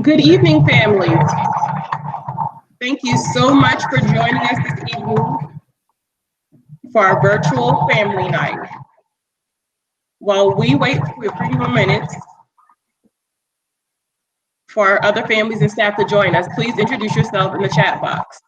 Good evening, families. Thank you so much for joining us this evening for our virtual family night. While we wait for a few more minutes for our other families and staff to join us, please introduce yourself in the chat box.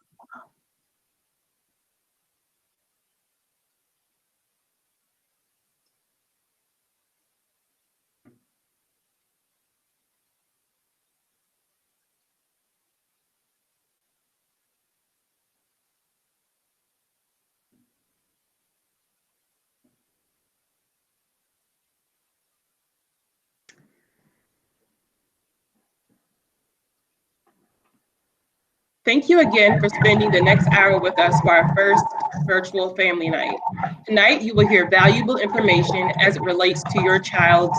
Thank you again for spending the next hour with us for our first virtual family night. Tonight, you will hear valuable information as it relates to your child's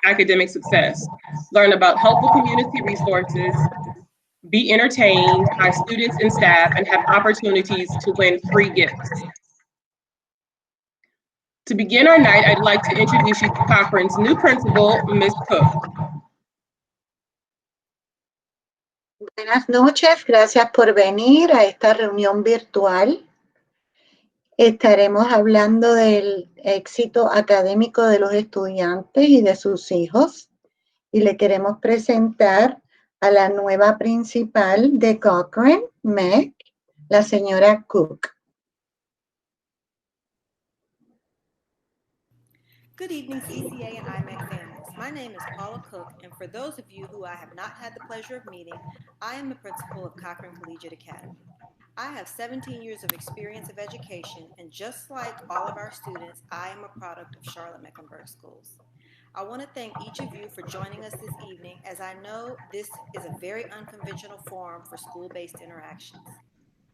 academic success. Learn about helpful community resources, be entertained by students and staff, and have opportunities to win free gifts. To begin our night, I'd like to introduce you to Cochrane's new principal, Ms. Cook. Buenas noches, gracias por venir a esta reunión virtual. Estaremos hablando del éxito académico de los estudiantes y de sus hijos. Y le queremos presentar a la nueva principal de Cochrane, Meg, la señora Cook. Good evening, CCA and IMEC families. My name is Paula Cook, and for those of you who I have not had the pleasure of meeting, I am the principal of Cochrane Collegiate Academy. I have 17 years of experience of education, and just like all of our students, I am a product of Charlotte-Mecklenburg schools. I want to thank each of you for joining us this evening, as I know this is a very unconventional forum for school-based interactions.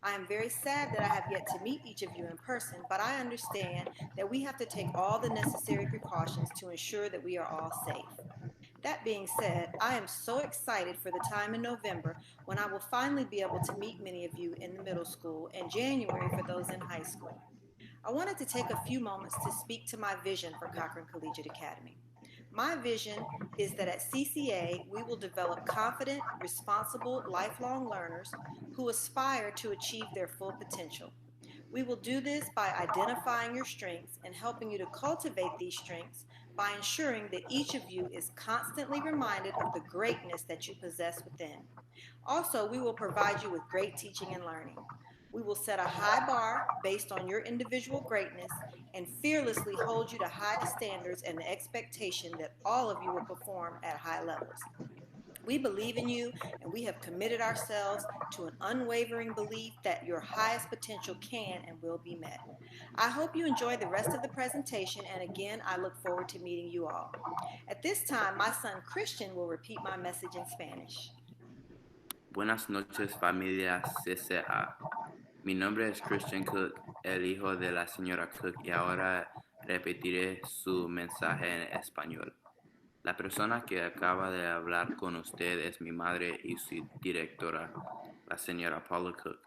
I am very sad that I have yet to meet each of you in person, but I understand that we have to take all the necessary precautions to ensure that we are all safe. That being said, I am so excited for the time in November when I will finally be able to meet many of you in the middle school and January for those in high school. I wanted to take a few moments to speak to my vision for Cochrane Collegiate Academy. My vision is that at CCA, we will develop confident, responsible, lifelong learners who aspire to achieve their full potential. We will do this by identifying your strengths and helping you to cultivate these strengths by ensuring that each of you is constantly reminded of the greatness that you possess within. Also, we will provide you with great teaching and learning. We will set a high bar based on your individual greatness and fearlessly hold you to high standards and the expectation that all of you will perform at high levels. We believe in you, and we have committed ourselves to an unwavering belief that your highest potential can and will be met. I hope you enjoy the rest of the presentation, and again, I look forward to meeting you all. At this time, my son Christian will repeat my message in Spanish. Buenas noches, familia CCA. Mi nombre es Christian Cook, el hijo de la señora Cook, y ahora repetiré su mensaje en español. La persona que acaba de hablar con usted es mi madre y su directora, la señora Paula Cook.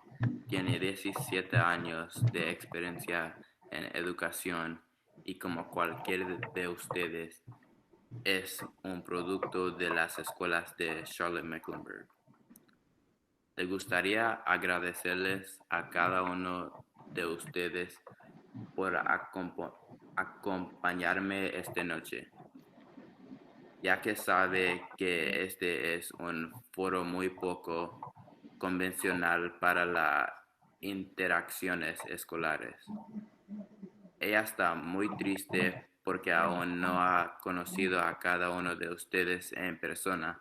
Tiene 17 años de experiencia en educación y como cualquier de ustedes, es un producto de las escuelas de Charlotte-Mecklenburg. Me gustaría agradecerles a cada uno de ustedes por acompañarme esta noche, ya que sabe que este es un foro muy poco convencional para las interacciones escolares. Ella está muy triste porque aún no ha conocido a cada uno de ustedes en persona,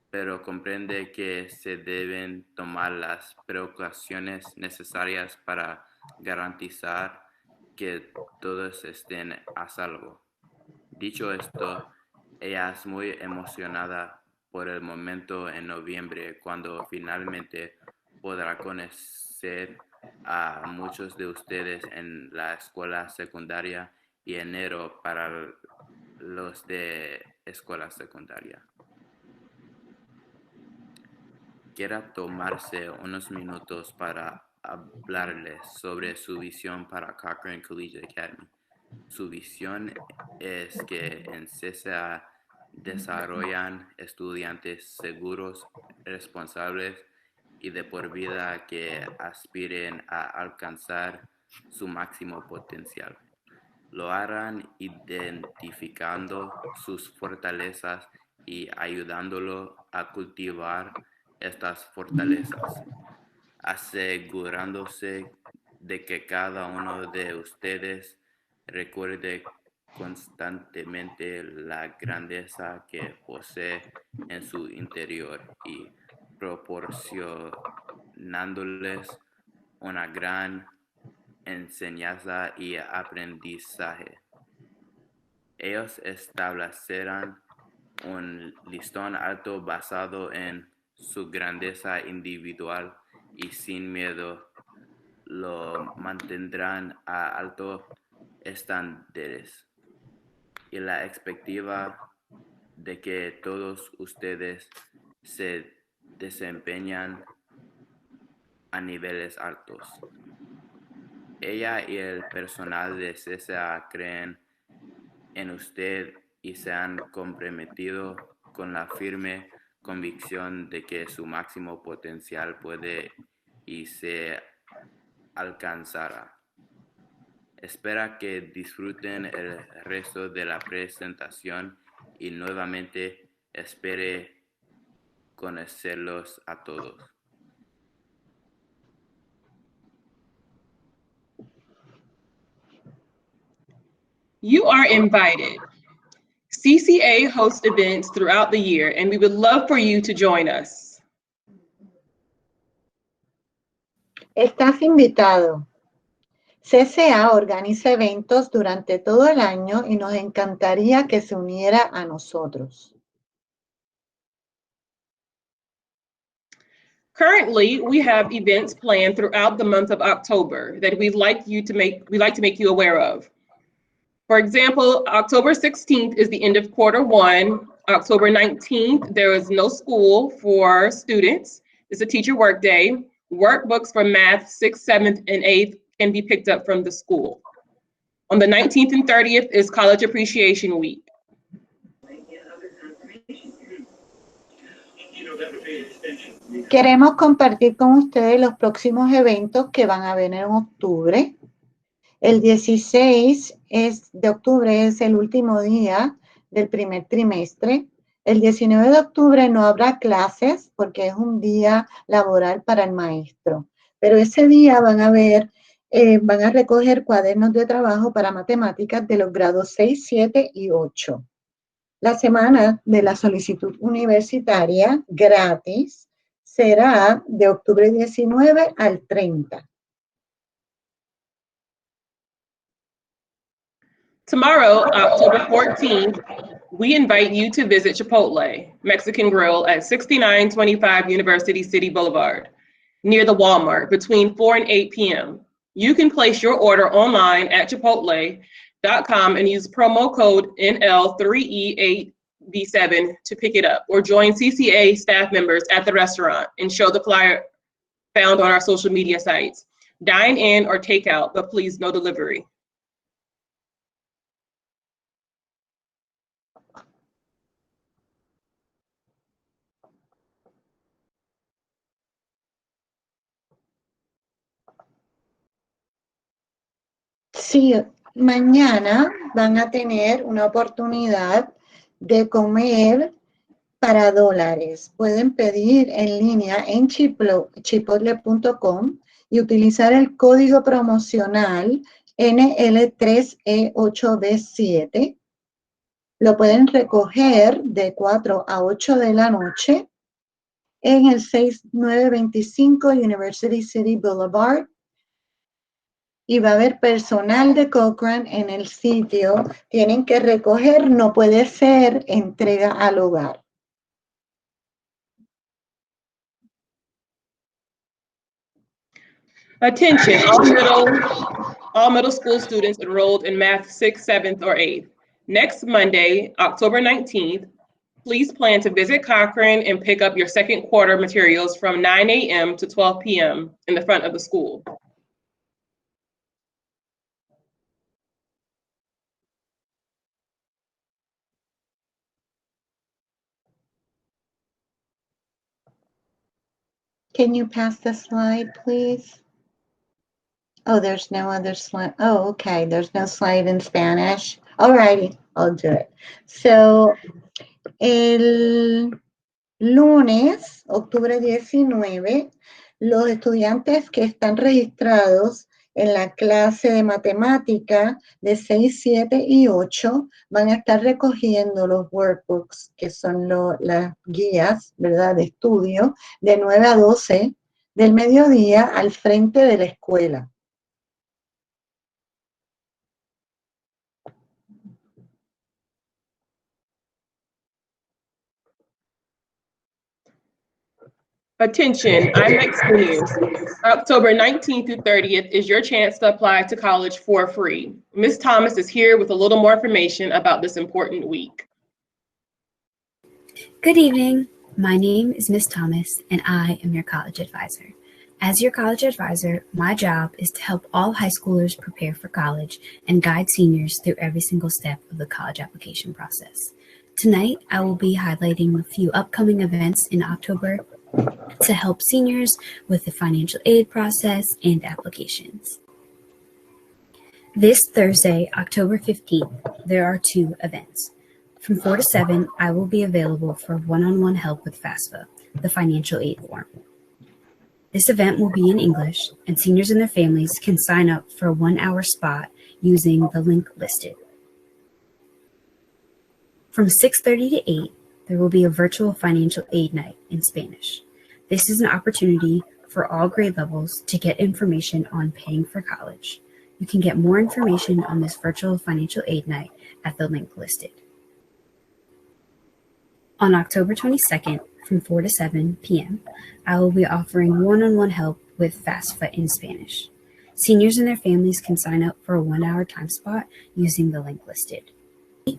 pero comprende que se deben tomar las precauciones necesarias para garantizar que todos estén a salvo. Dicho esto, ella es muy emocionada por el momento en noviembre, cuando finalmente podrá conocer a muchos de ustedes en la escuela secundaria y enero para los de escuela secundaria. Quiera tomarse unos minutos para hablarles sobre su visión para Cochrane Collegiate Academy. Su visión es que en CCA desarrollan estudiantes seguros, responsables y de por vida que aspiren a alcanzar su máximo potencial. Lo harán identificando sus fortalezas y ayudándolo a cultivar estas fortalezas, asegurándose de que cada uno de ustedes recuerde constantemente la grandeza que posee en su interior y proporcionándoles una gran enseñanza y aprendizaje. Ellos establecerán un listón alto basado en su grandeza individual y sin miedo lo mantendrán a altos estándares y la expectativa de que todos ustedes se desempeñan a niveles altos. Ella y el personal de CCA creen en usted y se han comprometido con la firme convicción de que su máximo potencial puede y se alcanzará. Espera que disfruten el resto de la presentación y nuevamente espere conocerlos a todos. You are invited. CCA hosts events throughout the year, and we would love for you to join us. Estás invitado. CCA organiza eventos durante todo el año y nos encantaría que se uniera a nosotros. Currently, we have events planned throughout the month of October that we'd like to make you aware of. For example, October 16th is the end of quarter one. October 19th, there is no school for students. It's a teacher work day. Workbooks for math 6th, 7th, and 8th can be picked up from the school. On the 19th and 30th is College Appreciation Week. Queremos compartir con ustedes los próximos eventos que van a haber en octubre. El 16 de octubre es el último día del primer trimestre. El 19 de octubre no habrá clases porque es un día laboral para el maestro. Pero ese día van a recoger cuadernos de trabajo para matemáticas de los grados 6, 7 y 8. La semana de la solicitud universitaria gratis será de octubre 19 al 30. Tomorrow, October 14th, we invite you to visit Chipotle, Mexican Grill at 6925 University City Boulevard, near the Walmart, between 4 and 8 p.m. You can place your order online at chipotle.com and use promo code NL3E8B7 to pick it up, or join CCA staff members at the restaurant and show the flyer found on our social media sites. Dine in or take out, but please no delivery. Sí, mañana van a tener una oportunidad de comer para $. Pueden pedir en línea en chipotle.com y utilizar el código promocional NL3E8B7. Lo pueden recoger de 4 a 8 de la noche en el 6925 University City Boulevard. Y va a haber personal de Cochrane en el sitio. Tienen que recoger, no puede ser entrega al hogar. Attention, all middle school students enrolled in Math 6th, 7th, or 8th. Next Monday, October 19th, please plan to visit Cochrane and pick up your second quarter materials from 9 a.m. to 12 p.m. in the front of the school. Can you pass the slide, please? Oh, there's no other slide. Oh, okay. There's no slide in Spanish. All righty, I'll do it. So, el lunes, octubre 19, los estudiantes que están registrados en la clase de matemática de 6, 7 y 8 van a estar recogiendo los workbooks, que son las guías, ¿verdad?, de estudio, de 9 a 12 del mediodía al frente de la escuela. Attention, IMEX seniors. October 19th through 30th is your chance to apply to college for free. Ms. Thomas is here with a little more information about this important week. Good evening. My name is Ms. Thomas, and I am your college advisor. As your college advisor, my job is to help all high schoolers prepare for college and guide seniors through every single step of the college application process. Tonight, I will be highlighting a few upcoming events in October to help seniors with the financial aid process and applications. This Thursday, October 15th, there are 2 events. From 4 to 7, I will be available for one-on-one help with FAFSA, the financial aid form. This event will be in English, and seniors and their families can sign up for a 1-hour spot using the link listed. From 6:30 to 8, there will be a virtual financial aid night in Spanish. This is an opportunity for all grade levels to get information on paying for college. You can get more information on this virtual financial aid night at the link listed. On October 22nd, from 4 to 7 p.m., I will be offering one-on-one help with FAFSA in Spanish. Seniors and their families can sign up for a 1-hour time spot using the link listed.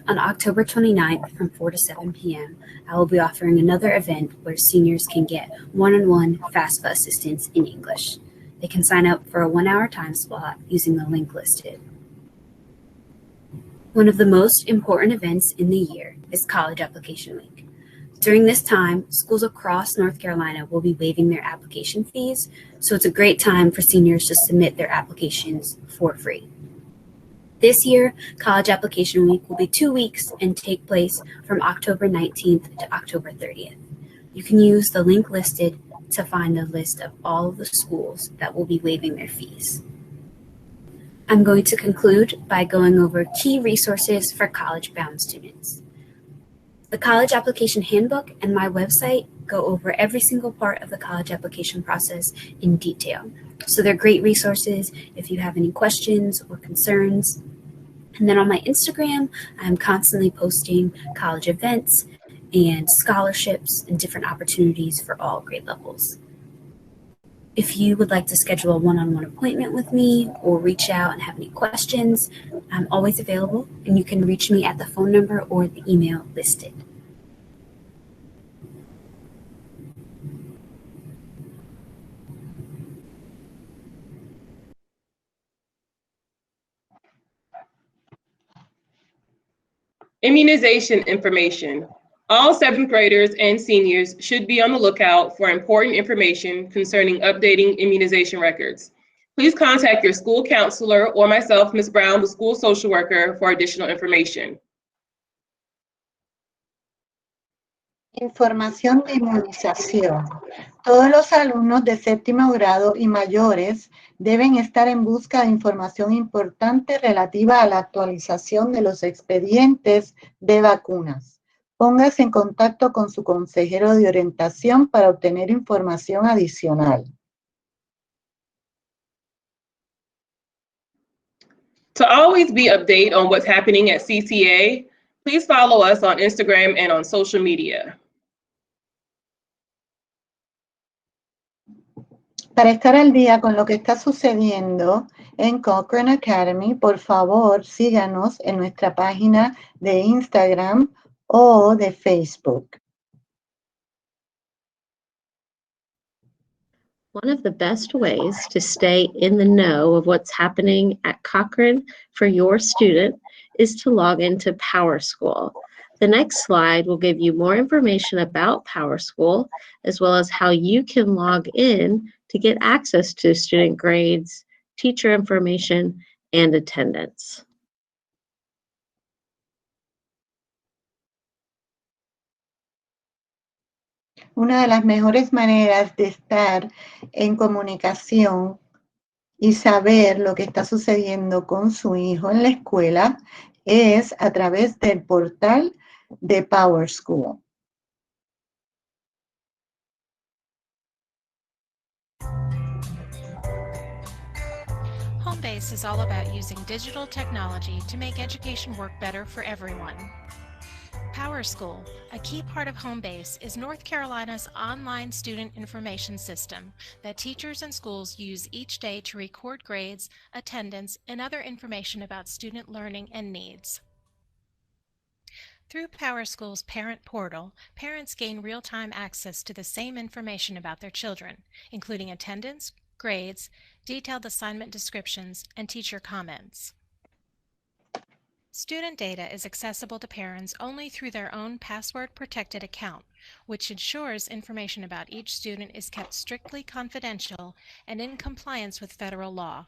On October 29th, from 4 to 7 p.m., I will be offering another event where seniors can get one-on-one FAFSA assistance in English. They can sign up for a 1-hour time slot using the link listed. One of the most important events in the year is College Application Week. During this time, schools across North Carolina will be waiving their application fees, so it's a great time for seniors to submit their applications for free. This year, College Application Week will be 2 weeks and take place from October 19th to October 30th. You can use the link listed to find a list of all of the schools that will be waiving their fees. I'm going to conclude by going over key resources for college-bound students. The College Application Handbook and my website go over every single part of the college application process in detail. So they're great resources if you have any questions or concerns. And then on my Instagram, I'm constantly posting college events and scholarships and different opportunities for all grade levels. If you would like to schedule a one-on-one appointment with me or reach out and have any questions, I'm always available, and you can reach me at the phone number or the email listed. Immunization information. All 7th graders and seniors should be on the lookout for important information concerning updating immunization records. Please contact your school counselor or myself, Ms. Brown, the school social worker, for additional information. Información de inmunización. Todos los alumnos de 7º grado y mayores deben estar en busca de información importante relativa a la actualización de los expedientes de vacunas. Póngase en contacto con su consejero de orientación para obtener información adicional. To always be updated on what's happening at CCA, please follow us on Instagram and on social media. Para estar al día con lo que está sucediendo en Cochrane Academy, por favor, síganos en nuestra página de Instagram o de Facebook. One of the best ways to stay in the know of what's happening at Cochrane for your student is to log into PowerSchool. The next slide will give you more information about PowerSchool, as well as how you can log in to get access to student grades, teacher information, and attendance. Una de las mejores maneras de estar en comunicación y saber lo que está sucediendo con su hijo en la escuela es a través del portal de PowerSchool. Homebase is all about using digital technology to make education work better for everyone. PowerSchool, a key part of Homebase, is North Carolina's online student information system that teachers and schools use each day to record grades, attendance, and other information about student learning and needs. Through PowerSchool's parent portal, parents gain real-time access to the same information about their children, including attendance, grades, detailed assignment descriptions, and teacher comments. Student data is accessible to parents only through their own password-protected account, which ensures information about each student is kept strictly confidential and in compliance with federal law.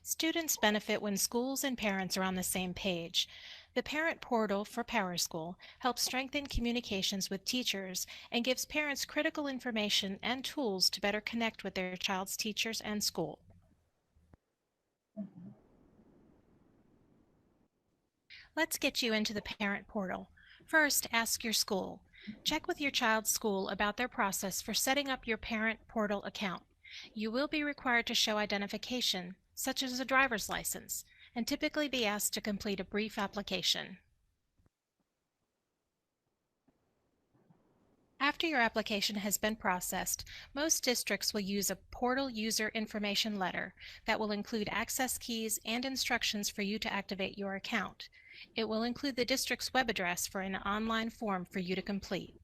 Students benefit when schools and parents are on the same page. The parent portal for PowerSchool helps strengthen communications with teachers and gives parents critical information and tools to better connect with their child's teachers and school. Let's get you into the parent portal. First, ask your school. Check with your child's school about their process for setting up your parent portal account. You will be required to show identification, such as a driver's license, and typically be asked to complete a brief application. After your application has been processed, most districts will use a portal user information letter that will include access keys and instructions for you to activate your account. It will include the district's web address for an online form for you to complete.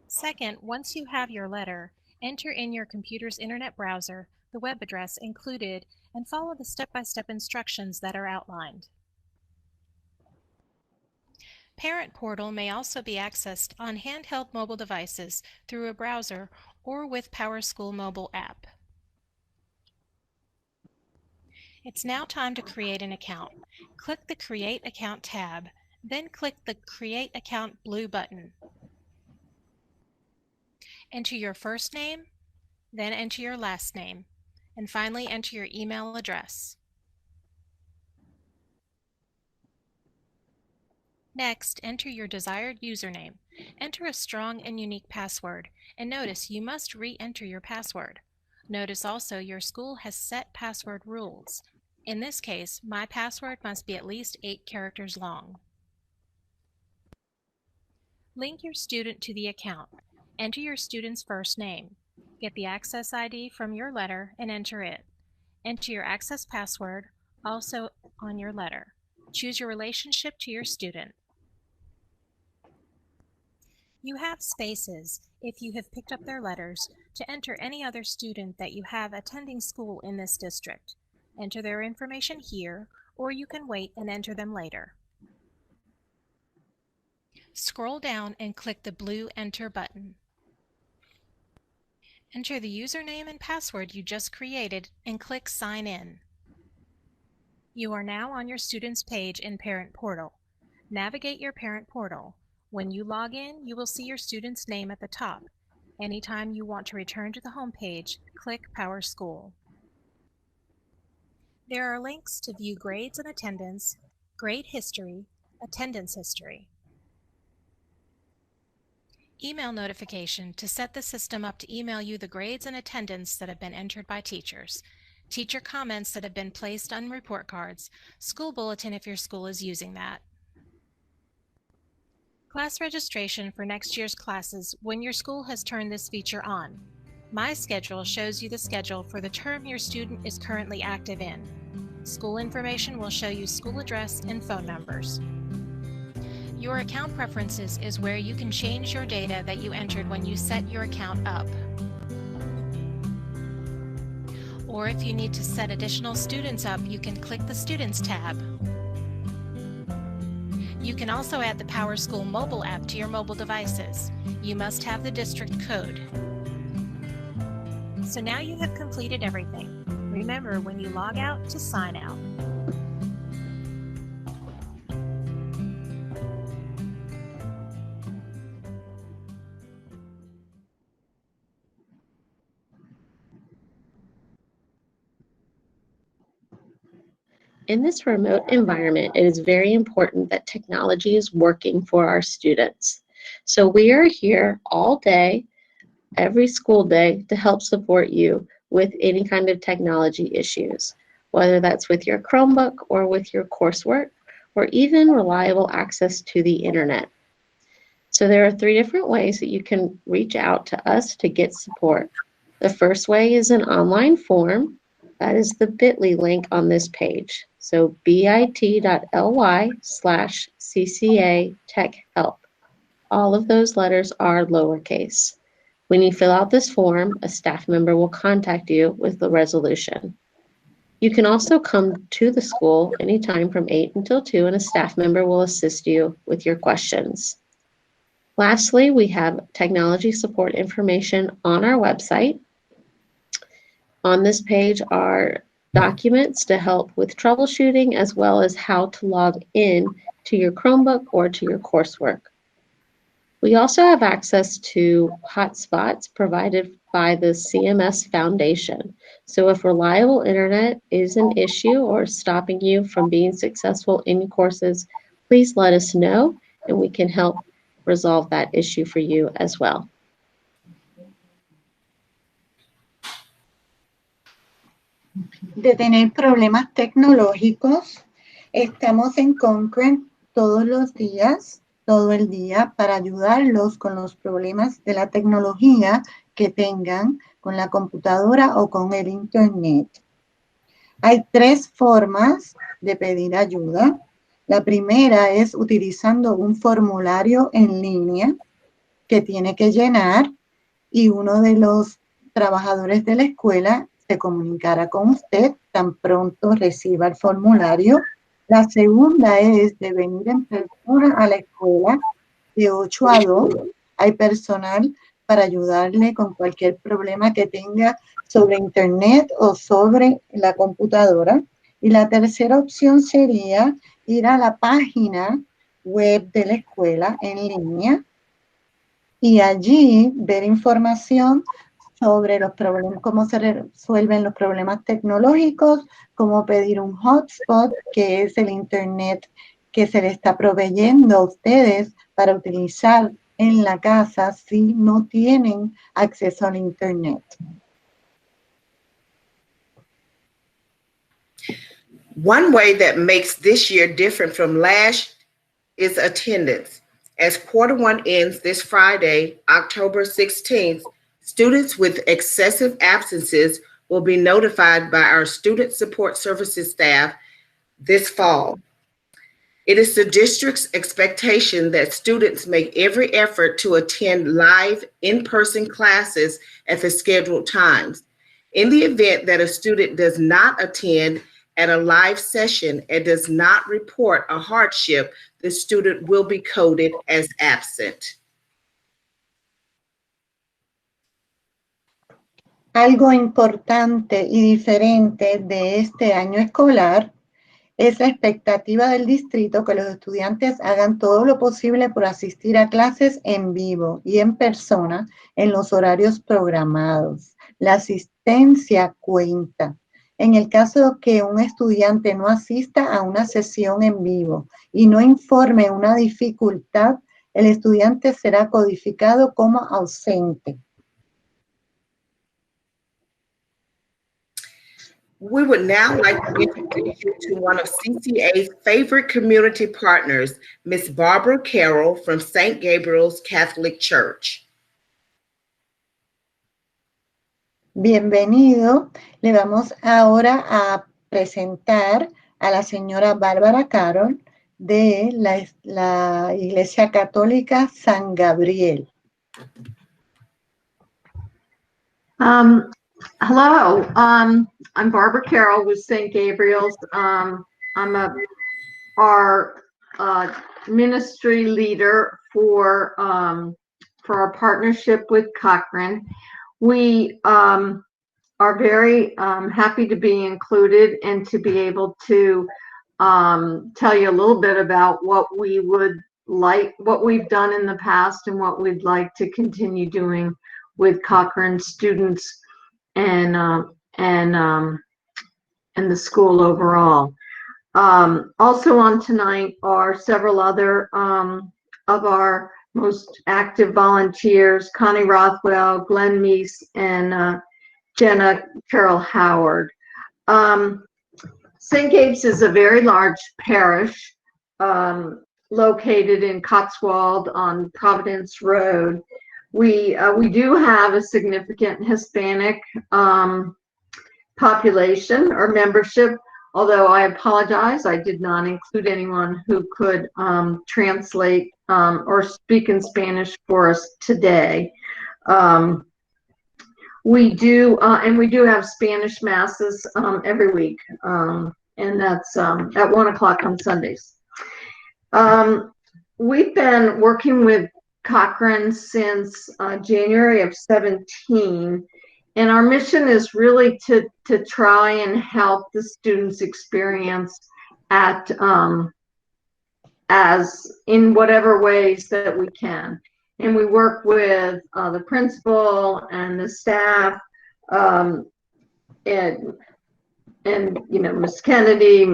Second, once you have your letter, enter in your computer's internet browser the web address included and follow the step-by-step instructions that are outlined. Parent Portal may also be accessed on handheld mobile devices through a browser or with PowerSchool mobile app. It's now time to create an account. Click the Create Account tab, then click the Create Account blue button. Enter your first name, then enter your last name, and finally enter your email address. Next, enter your desired username. Enter a strong and unique password, and notice you must re-enter your password. Notice also your school has set password rules. In this case, my password must be at least 8 characters long. Link your student to the account. Enter your student's first name. Get the access ID from your letter and enter it. Enter your access password, also on your letter. Choose your relationship to your student. You have spaces, if you have picked up their letters, to enter any other student that you have attending school in this district. Enter their information here, or you can wait and enter them later. Scroll down and click the blue Enter button. Enter the username and password you just created and click Sign In. You are now on your student's page in Parent Portal. Navigate your Parent Portal. When you log in, you will see your student's name at the top. Anytime you want to return to the home page, click PowerSchool. There are links to view grades and attendance, grade history, attendance history. Email notification to set the system up to email you the grades and attendance that have been entered by teachers, teacher comments that have been placed on report cards, school bulletin if your school is using that. Class registration for next year's classes when your school has turned this feature on. My schedule shows you the schedule for the term your student is currently active in. School information will show you school address and phone numbers. Your account preferences is where you can change your data that you entered when you set your account up. Or if you need to set additional students up, you can click the Students tab. You can also add the PowerSchool mobile app to your mobile devices. You must have the district code. So now you have completed everything. Remember, when you log out, to sign out. In this remote environment, it is very important that technology is working for our students. So we are here all day, every school day, to help support you with any kind of technology issues, whether that's with your Chromebook or with your coursework, or even reliable access to the internet. So there are 3 different ways that you can reach out to us to get support. The first way is an online form. That is the bit.ly link on this page. So bit.ly/CCA Tech Help. All of those letters are lowercase. When you fill out this form, a staff member will contact you with the resolution. You can also come to the school anytime from 8 until 2, and a staff member will assist you with your questions. Lastly, we have technology support information on our website. On this page are documents to help with troubleshooting, as well as how to log in to your Chromebook or to your coursework. We also have access to hotspots provided by the CMS Foundation. So if reliable internet is an issue or stopping you from being successful in your courses, please let us know and we can help resolve that issue for you as well. De tener problemas tecnológicos, estamos en Concurrent todos los días, todo el día, para ayudarlos con los problemas de la tecnología que tengan con la computadora o con el internet. Hay 3 formas de pedir ayuda. La primera es utilizando un formulario en línea que tiene que llenar, y uno de los trabajadores de la escuela se comunicará con usted tan pronto reciba el formulario. La segunda es de venir en persona a la escuela de 8 a 2. Hay personal para ayudarle con cualquier problema que tenga sobre internet o sobre la computadora. Y la tercera opción sería ir a la página web de la escuela en línea y allí ver información sobre los problemas, cómo se resuelven los problemas tecnológicos, cómo pedir un hotspot, que es el internet que se le está proveyendo a ustedes para utilizar en la casa si no tienen acceso al internet. One way that makes this year different from last is attendance. As quarter 1 ends this Friday, October 16th, students with excessive absences will be notified by our Student Support Services staff this fall. It is the district's expectation that students make every effort to attend live in-person classes at the scheduled times. In the event that a student does not attend at a live session and does not report a hardship, the student will be coded as absent. Algo importante y diferente de este año escolar es la expectativa del distrito que los estudiantes hagan todo lo posible por asistir a clases en vivo y en persona en los horarios programados. La asistencia cuenta. En el caso que un estudiante no asista a una sesión en vivo y no informe una dificultad, el estudiante será codificado como ausente. We would now like to introduce you to one of CCA's favorite community partners, Miss Barbara Carroll from St. Gabriel's Catholic Church. Bienvenido. Le vamos ahora a presentar a la señora Bárbara Carroll de la Iglesia Católica San Gabriel. Hello, I'm Barbara Carroll with St. Gabriel's. I'm our ministry leader for our partnership with Cochrane. We are very happy to be included and to be able to tell you a little bit about what we would like, what we've done in the past and what we'd like to continue doing with Cochrane students and the school overall. Also on tonight are several other of our most active volunteers, Connie Rothwell, Glenn Meese, and Jenna Carroll Howard. St. Gabe's is a very large parish located in Cotswold on Providence Road. We do have a significant Hispanic population or membership, although I apologize, I did not include anyone who could translate or speak in Spanish for us today. We do have Spanish masses every week, and that's at 1 o'clock on Sundays. We've been working with Cochrane since January of 17, and our mission is really to try and help the students experience at as in whatever ways that we can. And we work with the principal and the staff, and you know, Miss Kennedy,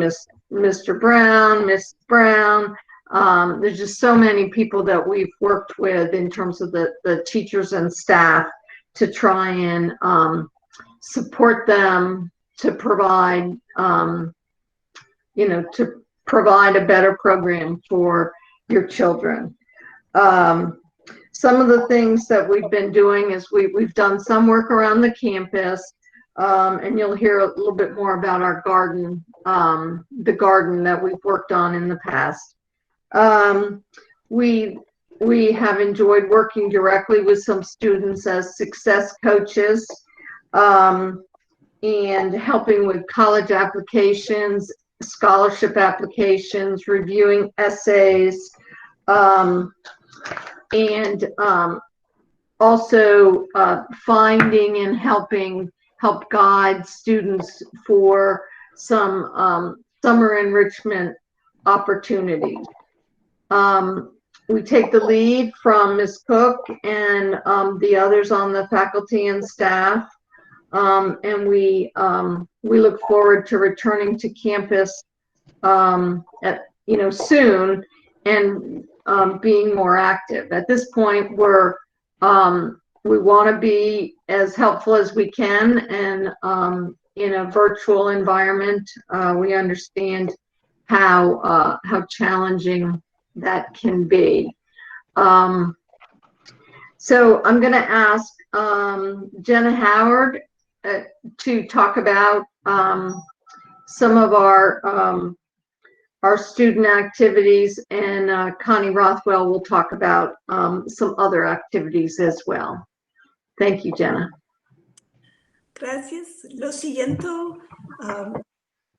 Mr. Brown, Miss Brown. There's just so many people that we've worked with in terms of the teachers and staff to try and support them to provide, you know, to provide a better program for your children. Some of the things that we've been doing is we've done some work around the campus, and you'll hear a little bit more about our garden, the garden that we've worked on in the past. We have enjoyed working directly with some students as success coaches, and helping with college applications, scholarship applications, reviewing essays, and also finding and help guide students for some summer enrichment opportunities. We take the lead from Ms. Cook and the others on the faculty and staff, and we look forward to returning to campus soon and being more active. At this point, we want to be as helpful as we can, and in a virtual environment, we understand how challenging that can be. So I'm going to ask Jenna Howard to talk about some of our student activities, and Connie Rothwell will talk about some other activities as well. Thank you, Jenna. Gracias. Lo siento,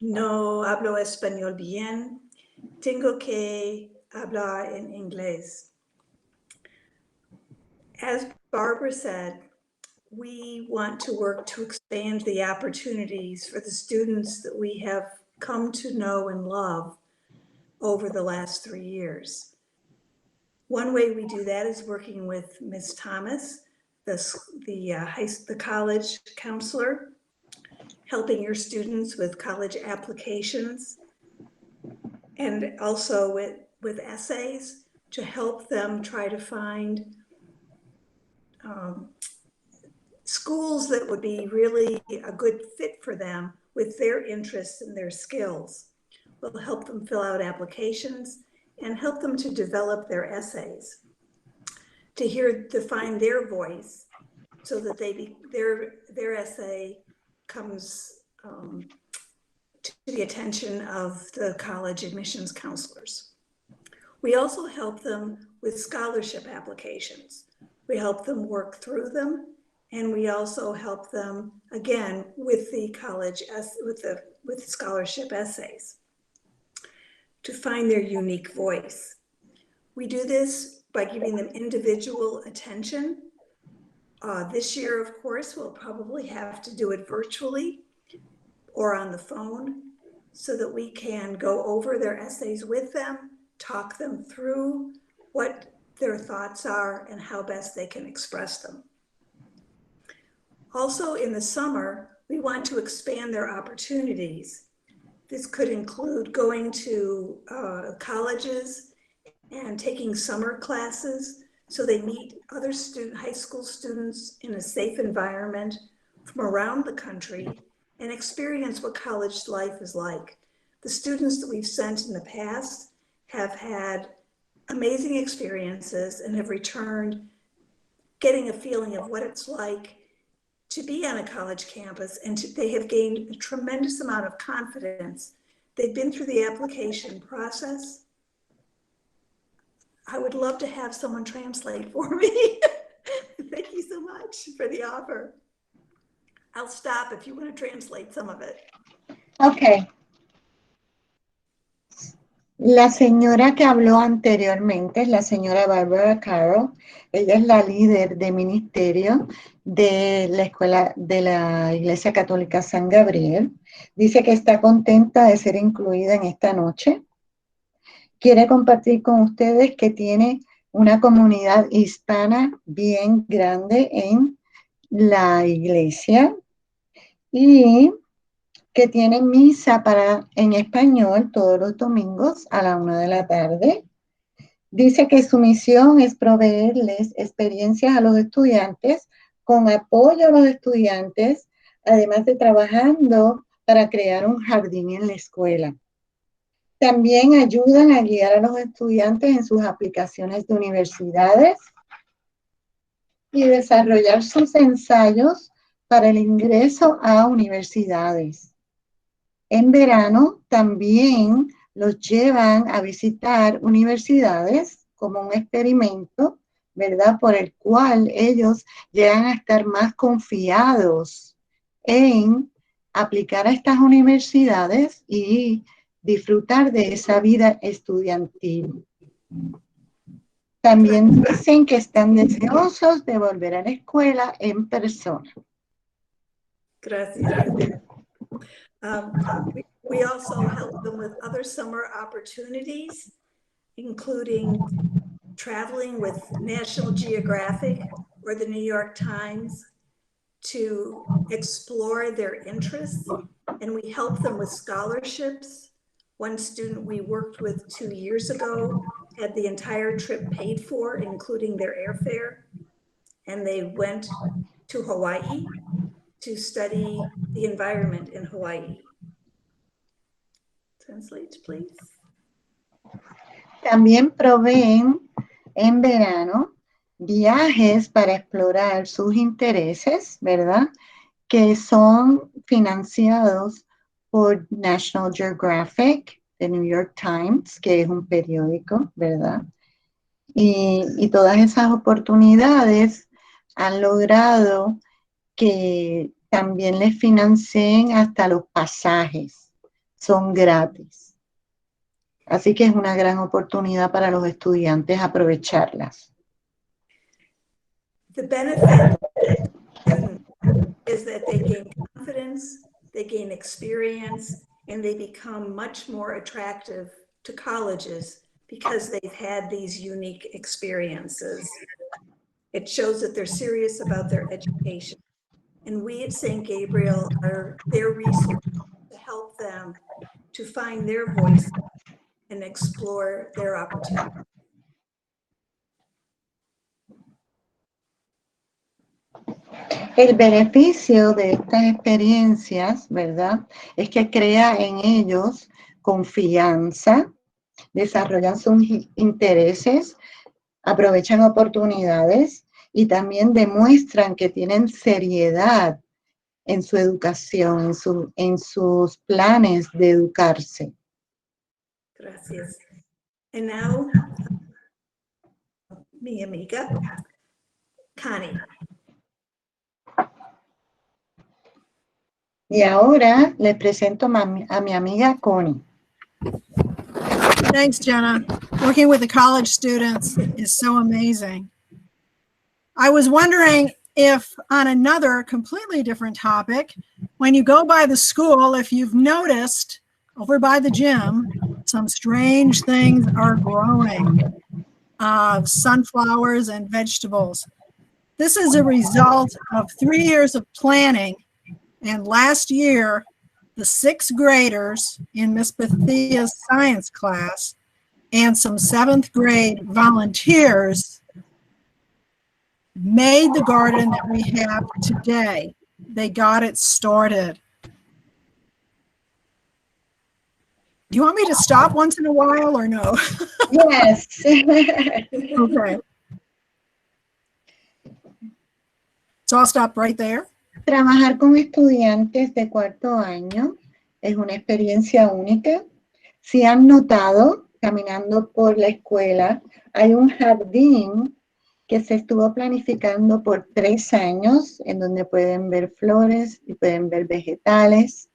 no hablo español bien. Tengo que hablar en inglés. As Barbara said, we want to work to expand the opportunities for the students that we have come to know and love over the last 3 years. One way we do that is working with Ms. Thomas, the college counselor, helping your students with college applications, and also with essays to help them try to find schools that would be really a good fit for them with their interests and their skills. We'll help them fill out applications and help them to develop their essays, to find their voice, so that their essay comes to the attention of the college admissions counselors. We also help them with scholarship applications. We help them work through them And we also help them, again, with the college, with scholarship essays to find their unique voice. We do this by giving them individual attention. This year, of course, we'll probably have to do it virtually or on the phone so that we can go over their essays with them, talk them through what their thoughts are and how best they can express them. Also in the summer, we want to expand their opportunities. This could include going to colleges and taking summer classes so they meet other high school students in a safe environment from around the country and experience what college life is like. The students that we've sent in the past have had amazing experiences and have returned getting a feeling of what it's like to be on a college campus, and they have gained a tremendous amount of confidence. They've been through the application process. I would love to have someone translate for me. Thank you so much for the offer. I'll stop if you want to translate some of it. Okay. La señora que habló anteriormente es la señora Barbara Carroll. Ella es la líder de ministerio de la escuela de la Iglesia Católica San Gabriel. Dice que está contenta de ser incluida en esta noche. Quiere compartir con ustedes que tiene una comunidad hispana bien grande en la iglesia y que tiene misa en español todos los domingos a la 1 de la tarde. Dice que su misión es proveerles experiencias a los estudiantes con apoyo a los estudiantes, además de trabajando para crear un jardín en la escuela. También ayudan a guiar a los estudiantes en sus aplicaciones de universidades y desarrollar sus ensayos para el ingreso a universidades. En verano también los llevan a visitar universidades como un experimento, ¿verdad? Por el cual ellos llegan a estar más confiados en aplicar a estas universidades y disfrutar de esa vida estudiantil. También dicen que están deseosos de volver a la escuela en persona. Gracias. We also help them with other summer opportunities, including traveling with National Geographic or the New York Times to explore their interests, and we help them with scholarships. One student we worked with 2 years ago had the entire trip paid for, including their airfare, and they went to Hawaii to study the environment in Hawaii. Translate, please. También proveen en verano viajes para explorar sus intereses, ¿verdad? Que son financiados por National Geographic, The New York Times, que es un periódico, ¿verdad? Y todas esas oportunidades han logrado que también les financien hasta los pasajes, son gratis. Así que es una gran oportunidad para los estudiantes aprovecharlas. The benefit is that they gain confidence, they gain experience, and they become much more attractive to colleges because they've had these unique experiences. It shows that they're serious about their education. And we at St. Gabriel are their resource to help them to find their voice and explore their opportunities. El beneficio de estas experiencias, ¿verdad? Es que crea en ellos confianza, desarrollan sus intereses, aprovechan oportunidades y también demuestran que tienen seriedad en su educación, en sus planes de educarse. Gracias. And now, mi amiga, Connie. Y ahora les presento a mi amiga Connie. Thanks, Jenna. Working with the college students is so amazing. I was wondering if on another completely different topic, when you go by the school, if you've noticed over by the gym, some strange things are growing, sunflowers and vegetables. This is a result of 3 years of planning. And last year, the 6th graders in Miss Bethea's science class and some 7th grade volunteers made the garden that we have today. They got it started. Do you want me to stop once in a while or no? Yes. Okay. So I'll stop right there. Trabajar con estudiantes de 4º año es una experiencia única. Si han notado, caminando por la escuela, hay un jardín que se estuvo planificando por 3 años, en donde pueden ver flores y pueden ver vegetales.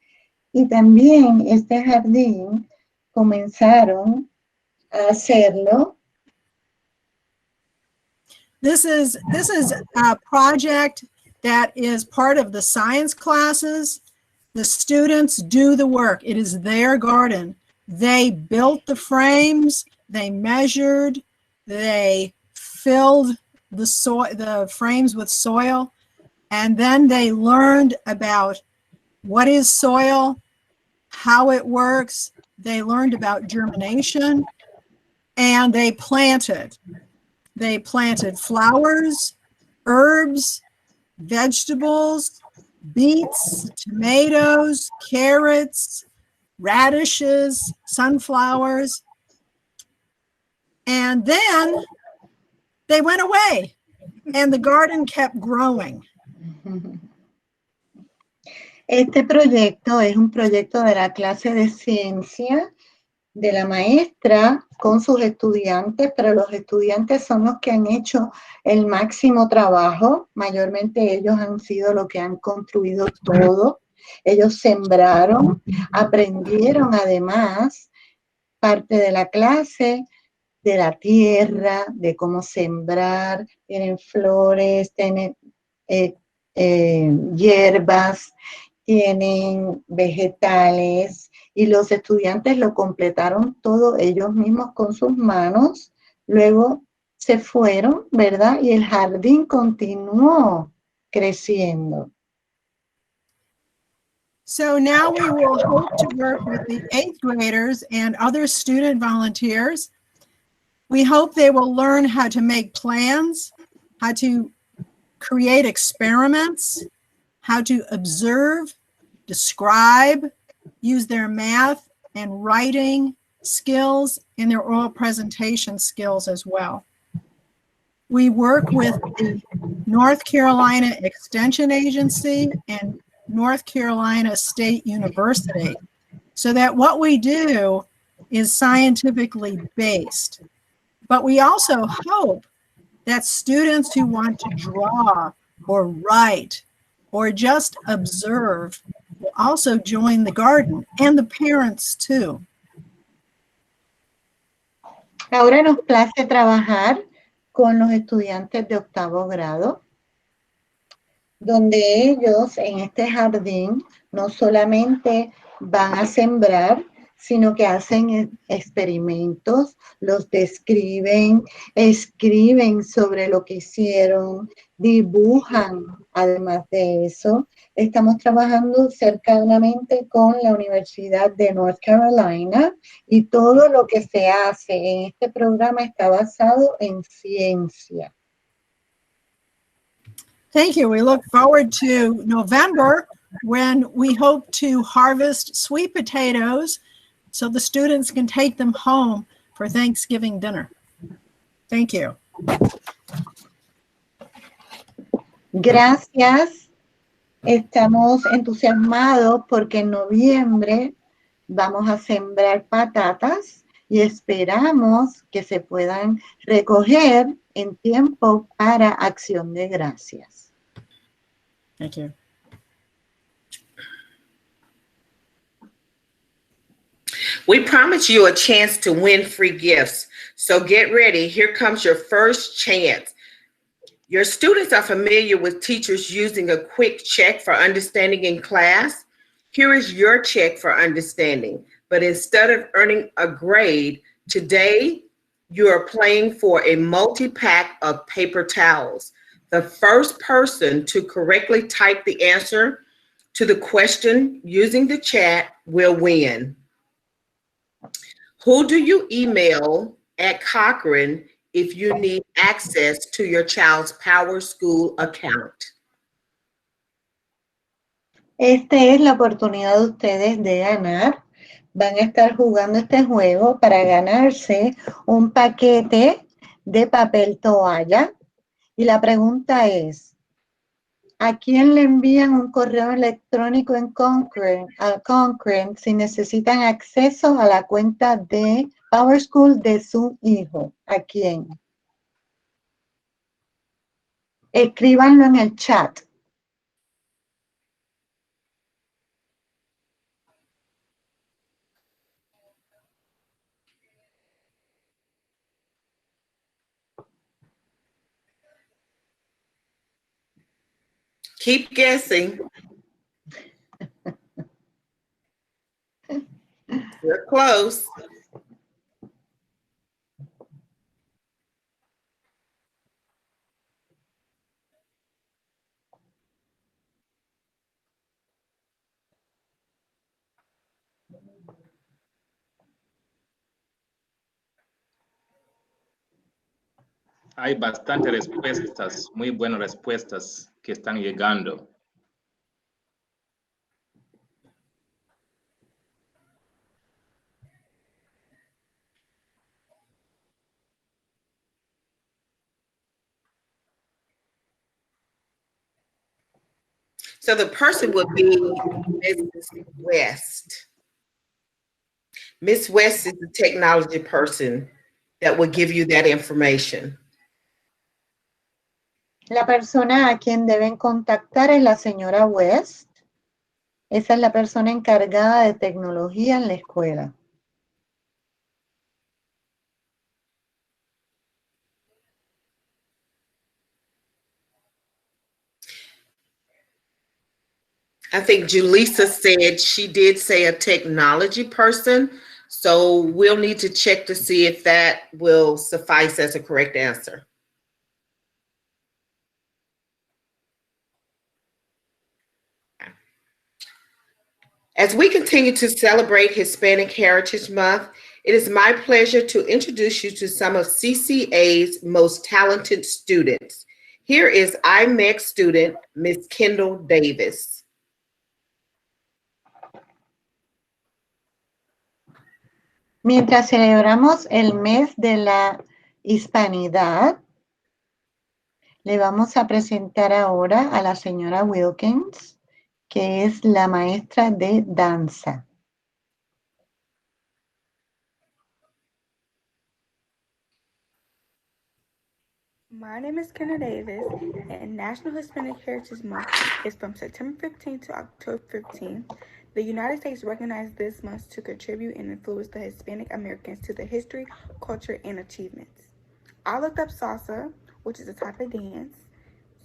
Y también este jardín comenzaron a hacerlo. This is a project that is part of the science classes. The students do the work. It is their garden. They built the frames, they measured, they filled the frames with soil, and then they learned about what is soil, how it works. They learned about germination, and they planted. They planted flowers, herbs, vegetables, beets, tomatoes, carrots, radishes, sunflowers, and then they went away and the garden kept growing. Este proyecto es un proyecto de la clase de ciencia de la maestra con sus estudiantes, pero los estudiantes son los que han hecho el máximo trabajo. Mayormente ellos han sido los que han construido todo. Ellos sembraron, aprendieron además parte de la clase de la tierra, de cómo sembrar, tienen flores, tienen hierbas, tienen vegetales, y los estudiantes lo completaron todo ellos mismos con sus manos. Luego se fueron, ¿verdad? Y el jardín continuó creciendo. So now we will hope to work with the 8th graders and other student volunteers. We hope they will learn how to make plans, how to create experiments, how to observe, describe, use their math and writing skills and their oral presentation skills as well. We work with the North Carolina Extension Agency and North Carolina State University, so that what we do is scientifically based. But we also hope that students who want to draw or write or just observe will also join the garden, and the parents too. Ahora nos place trabajar con los estudiantes de 8º grado, donde ellos en este jardín no solamente van a sembrar, sino que hacen experimentos, los describen, escriben sobre lo que hicieron, dibujan. Además de eso, estamos trabajando cercanamente con la Universidad de North Carolina, y todo lo que se hace en este programa está basado en ciencia. Thank you. We look forward to November, when we hope to harvest sweet potatoes so the students can take them home for Thanksgiving dinner. Thank you. Gracias. Estamos entusiasmados porque en noviembre vamos a sembrar patatas y esperamos que se puedan recoger en tiempo para Acción de Gracias. Thank you. We promise you a chance to win free gifts. So get ready. Here comes your first chance. Your students are familiar with teachers using a quick check for understanding in class. Here is your check for understanding. But instead of earning a grade, today you are playing for a multi-pack of paper towels. The first person to correctly type the answer to the question using the chat will win. Who do you email at Cochrane if you need access to your child's Power School account? Esta es la oportunidad de ustedes de ganar. Van a estar jugando este juego para ganarse un paquete de papel toalla. Y la pregunta es, ¿a quién le envían un correo electrónico a Cochrane si necesitan acceso a la cuenta de Power School de su hijo? ¿A quién? Escríbanlo en el chat. Keep guessing. You're close. Hay bastantes respuestas, muy buenas respuestas que están llegando. So the person would be Mrs. West. Miss West is the technology person that will give you that information. La persona a quien deben contactar es la señora West. Esa es la persona encargada de tecnología en la escuela. I think Julissa said she did say a technology person, so we'll need to check to see if that will suffice as a correct answer. As we continue to celebrate Hispanic Heritage Month, it is my pleasure to introduce you to some of CCA's most talented students. Here is IMEC student, Ms. Kendall Davis. Mientras celebramos el mes de la hispanidad, le vamos a presentar ahora a la señora Wilkins, que es la maestra de danza. My name is Kenna Davis, and National Hispanic Heritage Month is from September 15th to October 15th. The United States recognized this month to contribute and influence the Hispanic Americans to the history, culture, and achievements. I looked up salsa, which is a type of dance,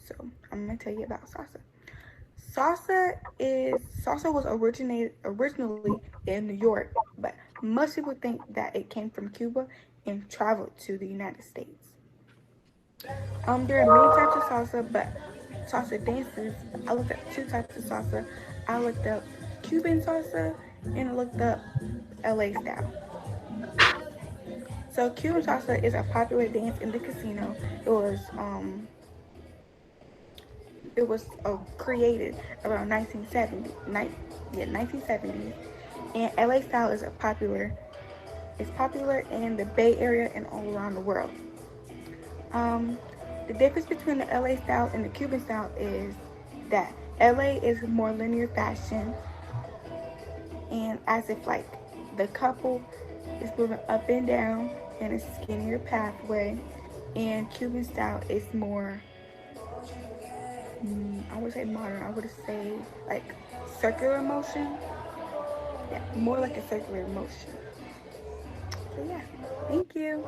so I'm going to tell you about salsa. Salsa was originally in New York, but most people think that it came from Cuba and traveled to the United States. There are many types of salsa, but salsa dances, I looked up 2 types of salsa. I looked up Cuban salsa and I looked up LA style. So Cuban salsa is a popular dance in the casino. It was created around 1970s, and LA style is popular in the Bay Area and all around the world. The difference between the LA style and the Cuban style is that LA is more linear fashion, and as if like the couple is moving up and down in a skinnier pathway, and Cuban style is more, I would say modern, I would say like circular motion. Yeah, more like a circular motion. So yeah, thank you.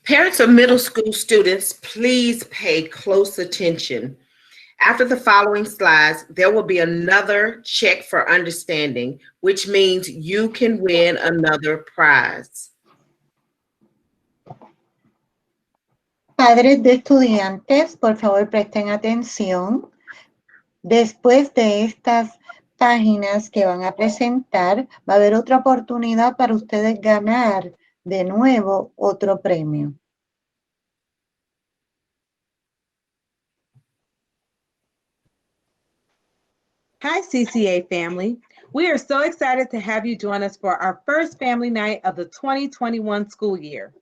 Parents of middle school students, please pay close attention. After the following slides, there will be another check for understanding, which means you can win another prize. Padres de estudiantes, por favor presten atención. Después de estas páginas que van a presentar, va a haber otra oportunidad para ustedes ganar de nuevo otro premio. Hi, CCA family. We are so excited to have you join us for our first family night of the 2021 school year.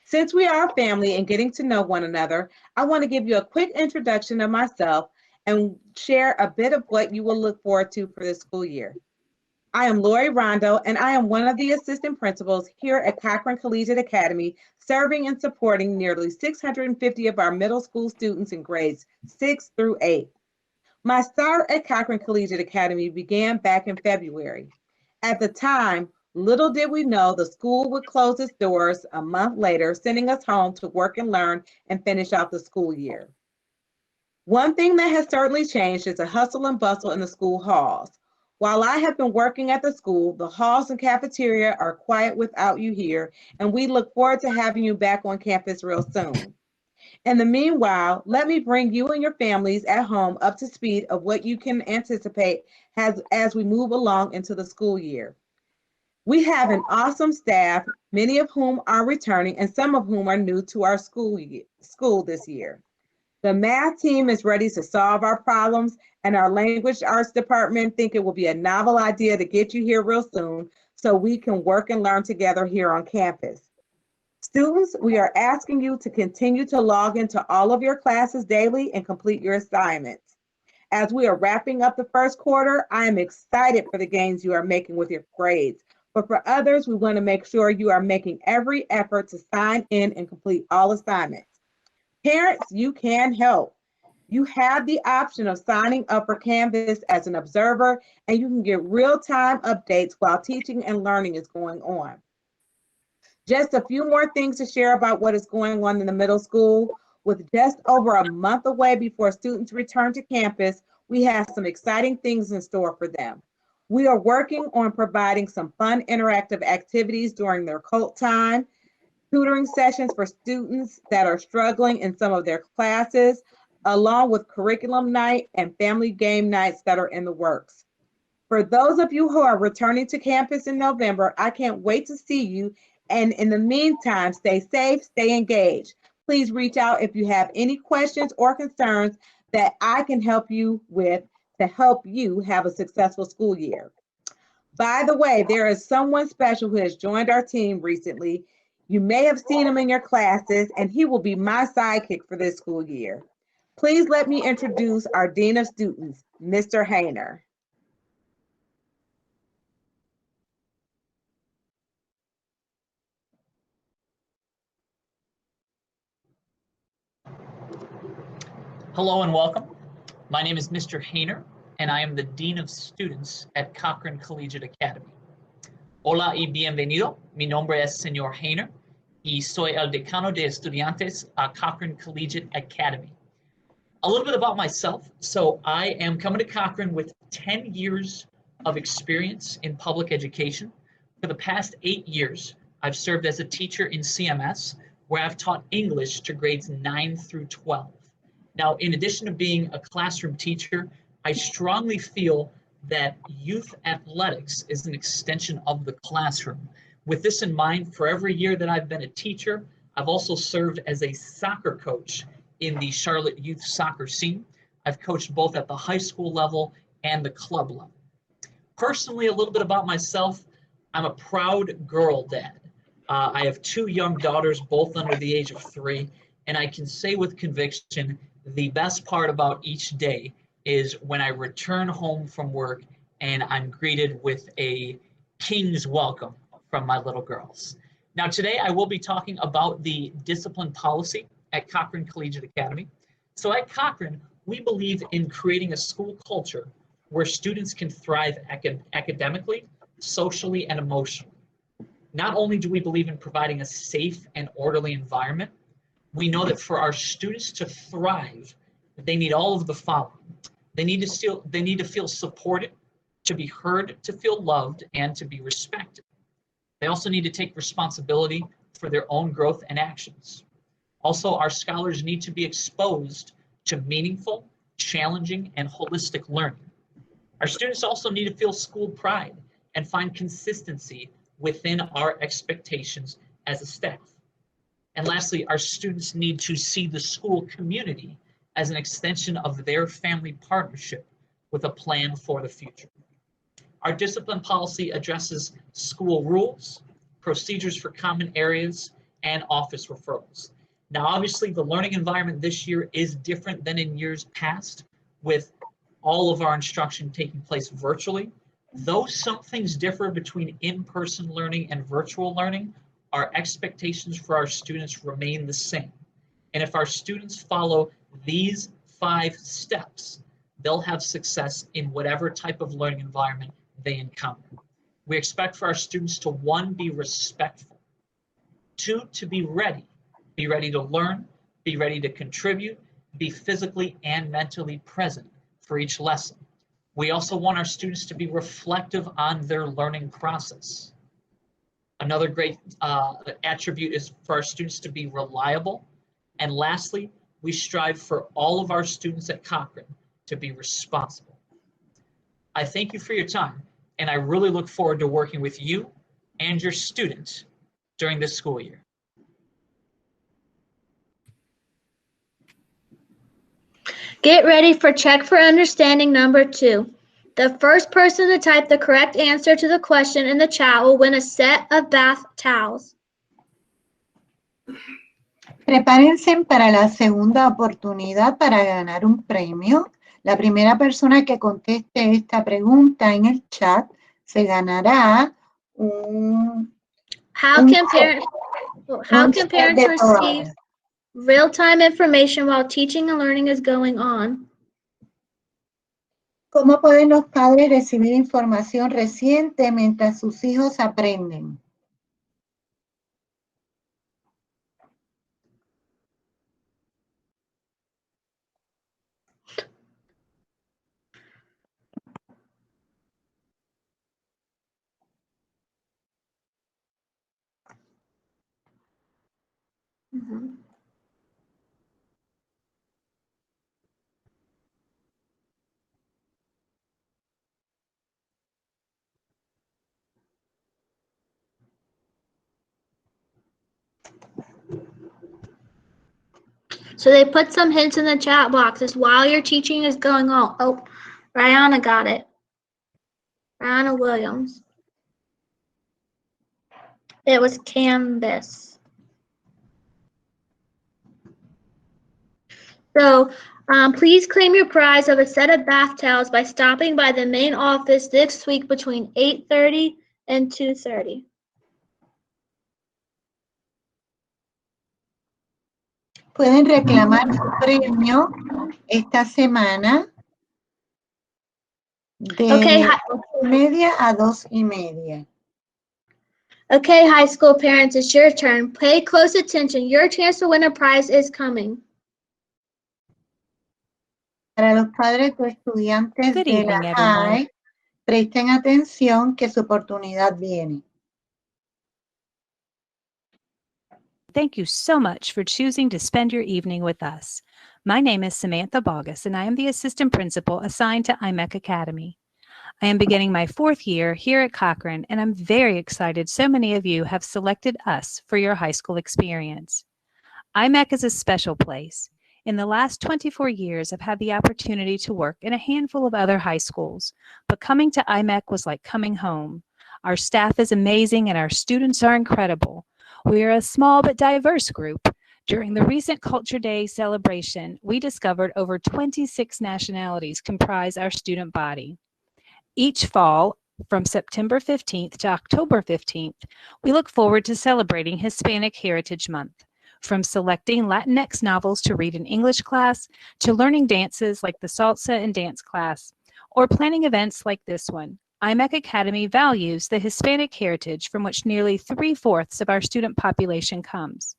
Since we are a family and getting to know one another, I want to give you a quick introduction of myself and share a bit of what you will look forward to for this school year. I am Lori Rondo, and I am one of the assistant principals here at Cochran Collegiate Academy, serving and supporting nearly 650 of our middle school students in grades 6 through 8. My start at Cochran Collegiate Academy began back in February. At the time, little did we know the school would close its doors a month later, sending us home to work and learn and finish out the school year. One thing that has certainly changed is the hustle and bustle in the school halls. While I have been working at the school, the halls and cafeteria are quiet without you here, and we look forward to having you back on campus real soon. In the meanwhile, let me bring you and your families at home up to speed of what you can anticipate as we move along into the school year. We have an awesome staff, many of whom are returning and some of whom are new to our school this year. The math team is ready to solve our problems, and our language arts department think it will be a novel idea to get you here real soon so we can work and learn together here on campus. Students, we are asking you to continue to log into all of your classes daily and complete your assignments. As we are wrapping up the first quarter, I am excited for the gains you are making with your grades. But for others, we want to make sure you are making every effort to sign in and complete all assignments. Parents, you can help. You have the option of signing up for Canvas as an observer, and you can get real-time updates while teaching and learning is going on. Just a few more things to share about what is going on in the middle school. With just over a month away before students return to campus, we have some exciting things in store for them. We are working on providing some fun interactive activities during their cult time, tutoring sessions for students that are struggling in some of their classes, along with curriculum night and family game nights that are in the works. For those of you who are returning to campus in November, I can't wait to see you And in the meantime, stay safe, stay engaged. Please reach out if you have any questions or concerns that I can help you with to help you have a successful school year. By the way, there is someone special who has joined our team recently. You may have seen him in your classes, and he will be my sidekick for this school year. Please let me introduce our Dean of Students, Mr. Hayner. Hello and welcome. My name is Mr. Hayner, and I am the Dean of Students at Cochran Collegiate Academy. Hola y bienvenido. Mi nombre es Señor Hayner y soy el decano de estudiantes at Cochran Collegiate Academy. A little bit about myself. So I am coming to Cochran with 10 years of experience in public education. For the past 8 years, I've served as a teacher in CMS, where I've taught English to grades 9 through 12. Now, in addition to being a classroom teacher, I strongly feel that youth athletics is an extension of the classroom. With this in mind, for every year that I've been a teacher, I've also served as a soccer coach in the Charlotte youth soccer scene. I've coached both at the high school level and the club level. Personally, a little bit about myself, I'm a proud girl dad. I have 2 young daughters, both under the age of 3, and I can say with conviction, the best part about each day is when I return home from work and I'm greeted with a king's welcome from my little girls. Now today I will be talking about the discipline policy at Cochran Collegiate Academy. So at Cochran, we believe in creating a school culture where students can thrive academically, socially, and emotionally. Not only do we believe in providing a safe and orderly environment, we know that for our students to thrive, they need all of the following. They need to feel supported, to be heard, to feel loved, and to be respected. They also need to take responsibility for their own growth and actions. Also, our scholars need to be exposed to meaningful, challenging, and holistic learning. Our students also need to feel school pride and find consistency within our expectations as a staff. And lastly, our students need to see the school community as an extension of their family partnership with a plan for the future. Our discipline policy addresses school rules, procedures for common areas, and office referrals. Now, obviously, the learning environment this year is different than in years past, with all of our instruction taking place virtually. Though some things differ between in-person learning and virtual learning, our expectations for our students remain the same. And if our students follow these 5 steps, they'll have success in whatever type of learning environment they encounter. We expect for our students to 1, be respectful, 2, to be ready to learn, be ready to contribute, be physically and mentally present for each lesson. We also want our students to be reflective on their learning process. Another great attribute is for our students to be reliable. And lastly, we strive for all of our students at Cochran to be responsible. I thank you for your time, and I really look forward to working with you and your students during this school year. Get ready for check for understanding number 2. The first person to type the correct answer to the question in the chat will win a set of bath towels. Prepárense para la segunda oportunidad para ganar un premio. La primera persona que conteste esta pregunta en el chat se ganará un How can parents receive real-time information while teaching and learning is going on? ¿Cómo pueden los padres recibir información reciente mientras sus hijos aprenden? So they put some hints in the chat boxes while your teaching is going on. Oh, Rihanna got it. Rihanna Williams. It was Canvas. So please claim your prize of a set of bath towels by stopping by the main office this week between 8:30 and 2:30. Pueden reclamar su premio esta semana de 8:30 a 2:30. Okay, high school parents, it's your turn. Pay close attention. Your chance to win a prize is coming. Para los padres o estudiantes Good de evening, la everyone. high, presten atención que su oportunidad viene. Thank you so much for choosing to spend your evening with us. My name is Samantha Bogus, and I am the assistant principal assigned to IMEC Academy. I am beginning my 4th year here at Cochrane, and I'm very excited so many of you have selected us for your high school experience. IMEC is a special place. In the last 24 years, I've had the opportunity to work in a handful of other high schools, but coming to IMEC was like coming home. Our staff is amazing, and our students are incredible. We are a small but diverse group. During the recent Culture Day celebration, we discovered over 26 nationalities comprise our student body. Each fall, from September 15th to October 15th, we look forward to celebrating Hispanic Heritage Month. From selecting Latinx novels to read in English class, to learning dances like the salsa and dance class, or planning events like this one, IMEC Academy values the Hispanic heritage from which nearly 3/4 of our student population comes.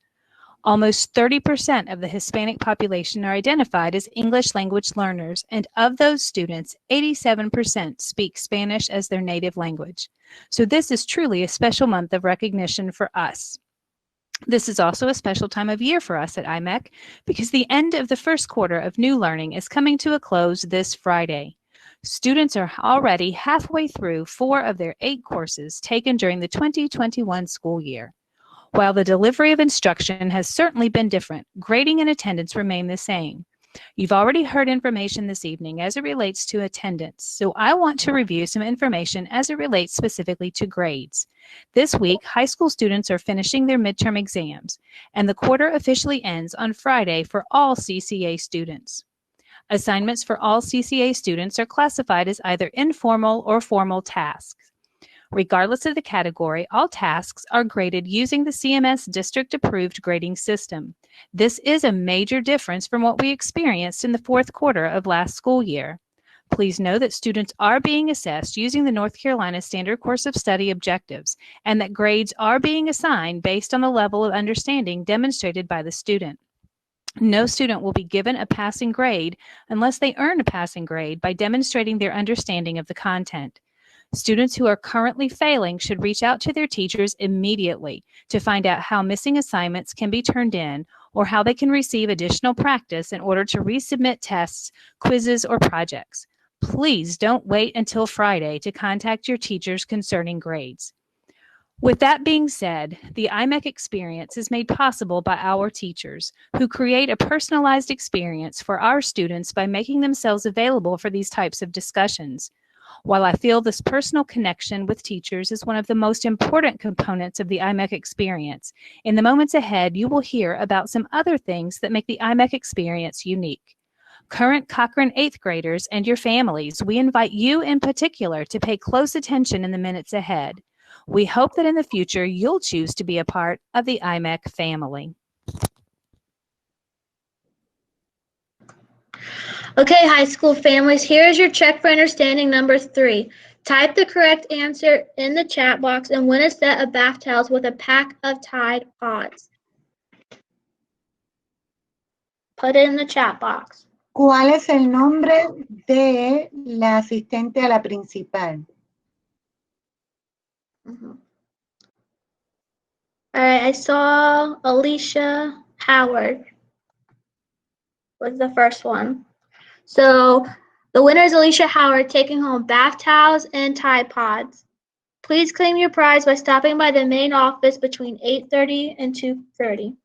Almost 30% of the Hispanic population are identified as English language learners, and of those students, 87% speak Spanish as their native language. So this is truly a special month of recognition for us. This is also a special time of year for us at IMEC because the end of the first quarter of new learning is coming to a close this Friday. Students are already halfway through 4 of their 8 courses taken during the 2021 school year. While the delivery of instruction has certainly been different, grading and attendance remain the same. You've already heard information this evening as it relates to attendance, so I want to review some information as it relates specifically to grades. This week, high school students are finishing their midterm exams, and the quarter officially ends on Friday for all CCA students. Assignments for all CCA students are classified as either informal or formal tasks. Regardless of the category, all tasks are graded using the CMS district-approved grading system. This is a major difference from what we experienced in the 4th quarter of last school year. Please know that students are being assessed using the North Carolina Standard Course of Study objectives, and that grades are being assigned based on the level of understanding demonstrated by the student. No student will be given a passing grade unless they earn a passing grade by demonstrating their understanding of the content. Students who are currently failing should reach out to their teachers immediately to find out how missing assignments can be turned in or how they can receive additional practice in order to resubmit tests, quizzes, or projects. Please don't wait until Friday to contact your teachers concerning grades. With that being said, the IMEC experience is made possible by our teachers, who create a personalized experience for our students by making themselves available for these types of discussions. While I feel this personal connection with teachers is one of the most important components of the IMEC experience, in the moments ahead, you will hear about some other things that make the IMEC experience unique. Current Cochrane 8th graders and your families, we invite you in particular to pay close attention in the minutes ahead. We hope that in the future, you'll choose to be a part of the IMEC family. Okay, high school families, here is your check for understanding number 3. Type the correct answer in the chat box and win a set of bath towels with a pack of Tide Pods. Put it in the chat box. ¿Cuál es el nombre de la asistente a la principal? All right, I saw Alicia Howard was the first one. So the winner is Alicia Howard, taking home bath towels and Tide Pods. Please claim your prize by stopping by the main office between 8:30 and 2:30.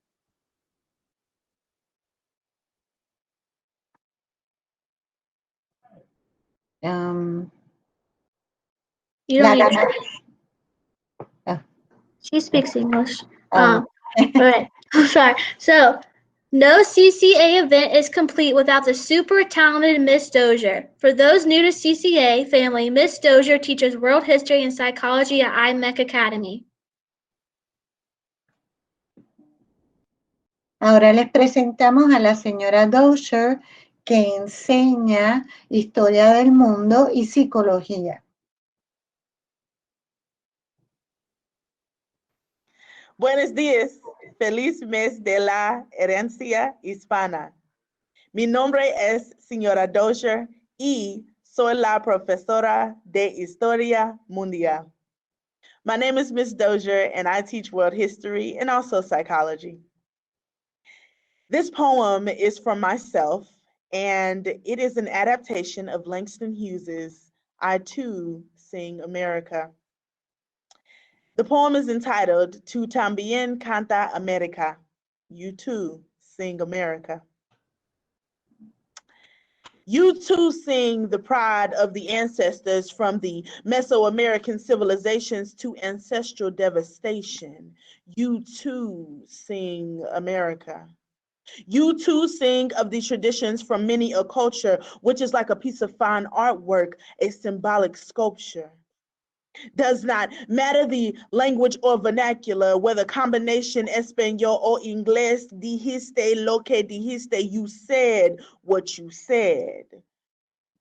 You don't need to. She speaks English. All right. I'm sorry. So, no CCA event is complete without the super talented Miss Dozier. For those new to CCA family, Miss Dozier teaches world history and psychology at IMEC Academy. Ahora les presentamos a la señora Dozier, que enseña historia del mundo y psicología. Buenos días. Feliz mes de la herencia hispana. Mi nombre es señora Dozier y soy la profesora de Historia Mundial. My name is Miss Dozier and I teach world history and also psychology. This poem is from myself and it is an adaptation of Langston Hughes's I Too Sing America. The poem is entitled "Tu También Canta America." You too sing America. You too sing the pride of the ancestors from the Mesoamerican civilizations to ancestral devastation. You too sing America. You too sing of the traditions from many a culture, which is like a piece of fine artwork, a symbolic sculpture. Does not matter the language or vernacular, whether combination Espanol or Inglés, dijiste lo que dijiste, you said what you said.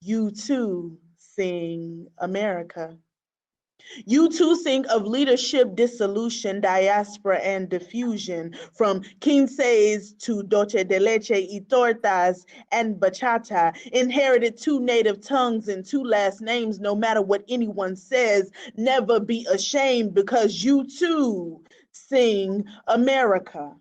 You too sing America. You too sing of leadership, dissolution, diaspora, and diffusion, from quinces to dulce de leche y tortas and bachata, inherited 2 native tongues and 2 last names, no matter what anyone says, never be ashamed because you too sing America.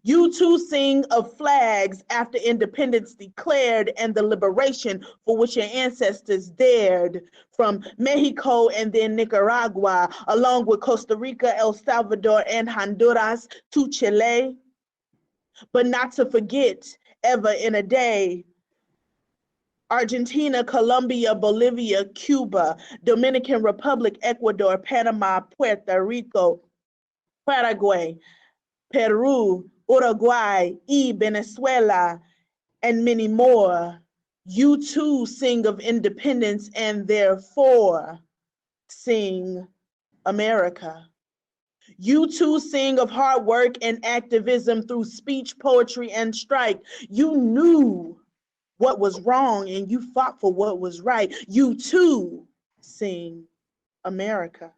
You too sing of flags after independence declared and the liberation for which your ancestors dared, from Mexico and then Nicaragua, along with Costa Rica, El Salvador, and Honduras to Chile. But not to forget, ever in a day, Argentina, Colombia, Bolivia, Cuba, Dominican Republic, Ecuador, Panama, Puerto Rico, Paraguay, Peru, Uruguay, Venezuela, and many more. You too sing of independence and therefore sing America. You too sing of hard work and activism through speech, poetry, and strike. You knew what was wrong and you fought for what was right. You too sing America.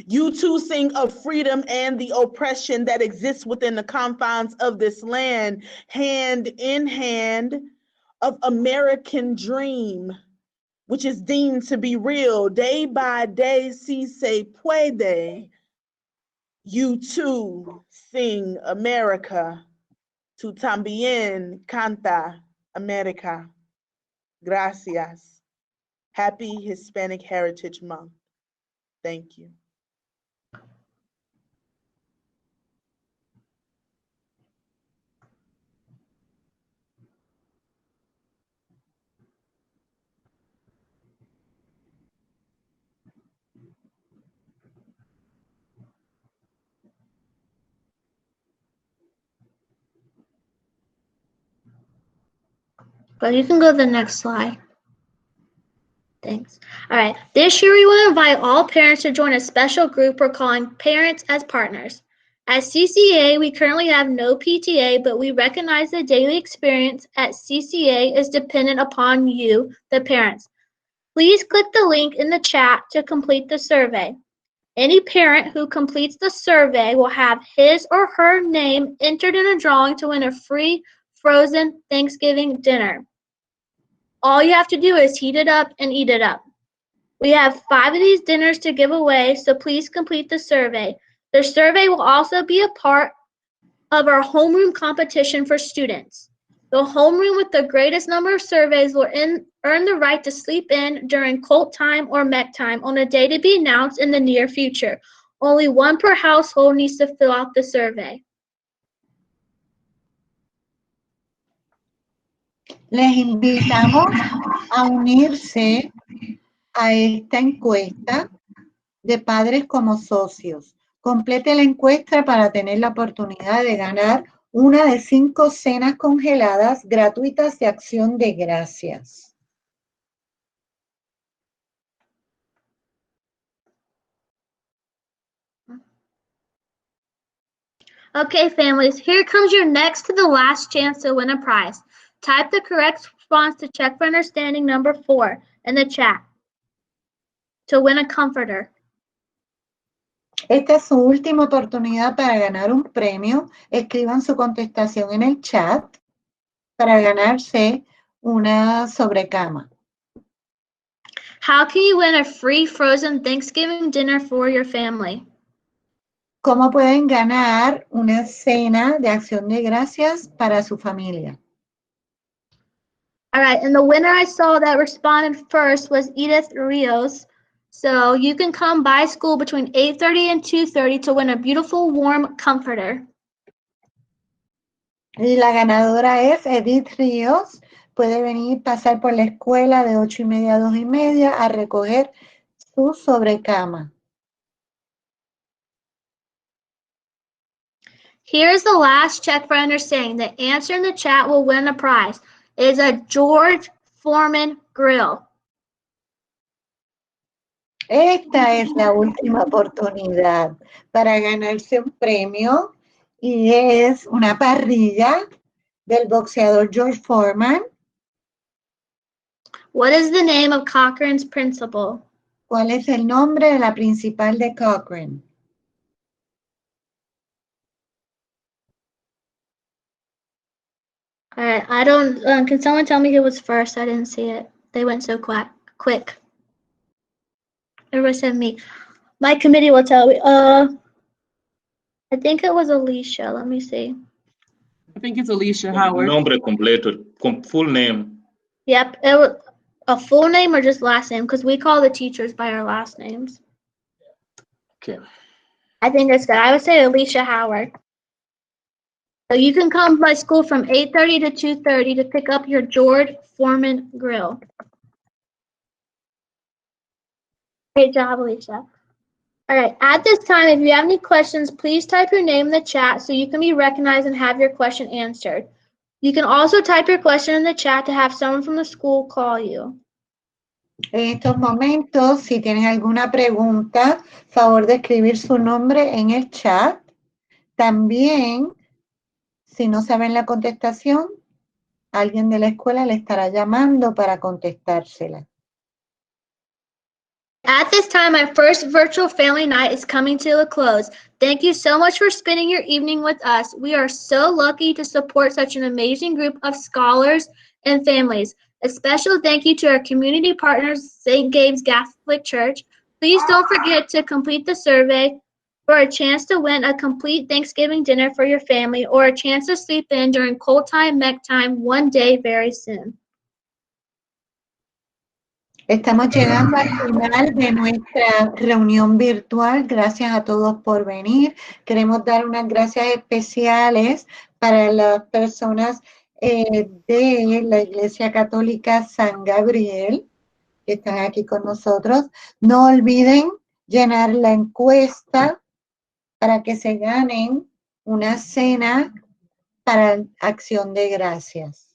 You too sing of freedom and the oppression that exists within the confines of this land, hand in hand of American dream, which is deemed to be real day by day, si se puede. You too sing America. Tu también canta America. Gracias. Happy Hispanic Heritage Month. Thank you. But you can go to the next slide. Thanks. All right. This year, we want to invite all parents to join a special group we're calling Parents as Partners. At CCA, we currently have no PTA, but we recognize the daily experience at CCA is dependent upon you, the parents. Please click the link in the chat to complete the survey. Any parent who completes the survey will have his or her name entered in a drawing to win a free frozen Thanksgiving dinner. All you have to do is heat it up and eat it up. We have 5 of these dinners to give away, so please complete the survey. The survey will also be a part of our homeroom competition for students. The homeroom with the greatest number of surveys will earn the right to sleep in during cult time or MEC time on a day to be announced in the near future. Only 1 per household needs to fill out the survey. Les invitamos a unirse a esta encuesta de padres como socios. Complete la encuesta para tener la oportunidad de ganar una de 5 cenas congeladas gratuitas de Acción de Gracias. Okay, families, here comes your next to the last chance to win a prize. Type the correct response to Check for Understanding number 4 in the chat to win a comforter. Esta es su última oportunidad para ganar un premio. Escriban su contestación en el chat para ganarse una sobrecama. How can you win a free frozen Thanksgiving dinner for your family? ¿Cómo pueden ganar una cena de Acción de Gracias para su familia? All right, and the winner I saw that responded first was Edith Rios. So you can come by school between 8:30 and 2:30 to win a beautiful warm comforter. La ganadora es Edith Ríos. Puede venir, pasar por la escuela de 8:30 a 2:30 a recoger su sobrecama. Here's the last check for understanding. The answer in the chat will win a prize. It is a George Foreman grill. Esta es la última oportunidad para ganarse un premio y es una parrilla del boxeador George Foreman. What is the name of Cochrane's principal? ¿Cuál es el nombre de la principal de Cochrane? All right, I don't, can someone tell me who was first? I didn't see it. They went so quick. Everybody said me. My committee will tell me. I think it was Alicia. Let me see. I think it's Alicia Howard. Nombre completo, full name. Yep, it was a full name or just last name, because we call the teachers by our last names. Okay. I think it's good. I would say Alicia Howard. So you can come by school from 8:30 to 2:30 to pick up your George Foreman grill. Great job, Alicia. All right, at this time, if you have any questions, please type your name in the chat so you can be recognized and have your question answered. You can also type your question in the chat to have someone from the school call you. En estos momentos, si tienen alguna pregunta, favor de escribir su nombre en el chat. También, si no saben la contestación, alguien de la escuela le estará llamando para contestársela. At this time, our first virtual family night is coming to a close. Thank you so much for spending your evening with us. We are so lucky to support such an amazing group of scholars and families. A special thank you to our community partners, St. Gabe's Catholic Church. Please don't forget to complete the survey for a chance to win a complete Thanksgiving dinner for your family or a chance to sleep in during cold time, Mech time, one day very soon. Estamos llegando al final de nuestra reunión virtual. Gracias a todos por venir. Queremos dar unas gracias especiales para las personas de la Iglesia Católica San Gabriel que están aquí con nosotros. No olviden llenar la encuesta para que se ganen una cena para Acción de Gracias.